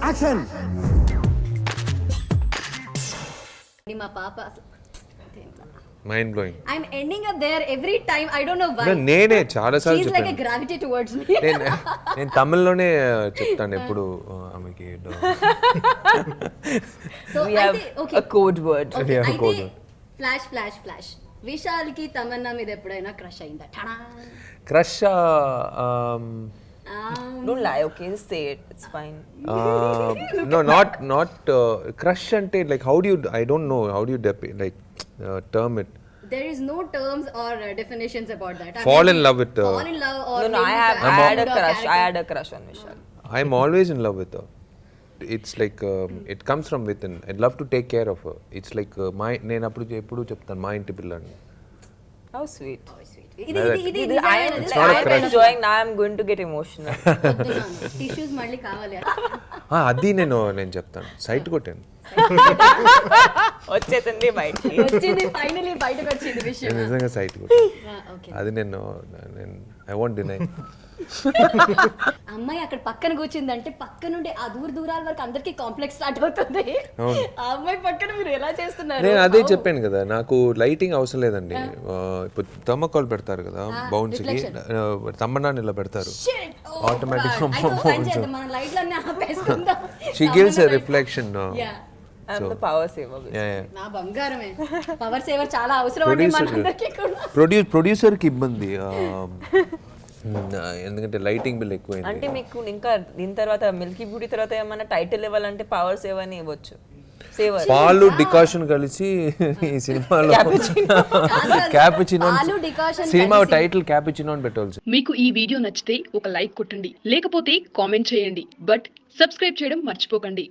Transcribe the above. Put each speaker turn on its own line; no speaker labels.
Action.
మా పాప
mind blowing.
I'm ending up there every time. I don't know why.
నేనే చాలా సార్లు
She's like a
చెప్పాను.
gravity towards me.
నేను తమిళ్లోనే చెప్తాను ఎప్పుడు ఆమెకి.
So
We have a code word.
Okay,
We have a
అయితే
code word.
ఫ్లాష్ విశాల్ కి తమన్నా మీద ఎప్పుడైనా క్రష్ అయిందా? Ta-da!
Crush
Don't lie, okay? Just say it. It's fine.
no not crush ante like how do you, I don't know how do you like term it.
There is no terms or definitions about that.
Fall in love with
fall in love or
No, I
maybe
had a
mood or
crush. I
character.
had a crush on Vishal.
I'm always in love with her. It's like it comes from within. I'd love to take care of her. It's like my నేను ఎప్పుడు చెప్తాను మా ఇంటి పిల్లని.
How sweet.
ఇది
I am enjoying. Now I'm going to get emotional.
Tissues మళ్ళీ కావాలి.
అది నేను చెప్తాను. సైట్ కొట్టాను.
వచ్చేసింది బయటికి.
వచ్చింది ఫైనలీ బయటకు వచ్చింది విషయం.
నేను నిజంగా సైట్ కొట్టాను.
ఓకే.
అది నేను ఐ వాంట్ డినై.
అమ్మాయి అక్కడ పక్కన కూర్చుందంటే పక్క నుండి ఆ దూరాల వరకు అందరికి కాంప్లెక్స్ స్టార్ట్ అవుతుంది. ఆ అమ్మాయి పక్కన మీరు ఎలా చేస్తున్నారు?
నేను అదే చెప్పాను కదా, నాకు లైటింగ్ అవసరం లేదండి. ఇప్పుడు థర్మోకాల్ పెడతారు కదా బౌన్స్ కి, తమ్మన్నా ఇలా పెడతారు ఆటోమేటిక్.
మన లైట్లన్నీ ఆపేసుకుందాం.
She gives a reflection.
I'm the power saver.
నా బంగారమే. పవర్ సేవర్ చాలా అవసరం అండి మనందరికీ కూడా.
ప్రొడ్యూసర్ కి ఇబ్బంది ఎందుకంటే లైటింగ్ బిల్ ఎక్కువైంది.
అంటే మీకు ఇంకా దీని తర్వాత మిల్కీ బ్యూటీ తర్వాత ఏమన్నా టైటిల్ ఇవ్వాలంటే పవర్ సేవ్ అని ఇవ్వచ్చు. సేవర్
పాలు డికాషన్ కలిసి ఈ సినిమాలో క్యాపుచినో సినిమా టైటిల్ క్యాపుచినో అని పెట్టాల్సి.
మీకు ఈ వీడియో నచ్చితే ఒక లైక్ కొట్టండి, లేకపోతే కామెంట్ చేయండి, బట్ సబ్స్క్రైబ్ చేయడం మర్చిపోకండి.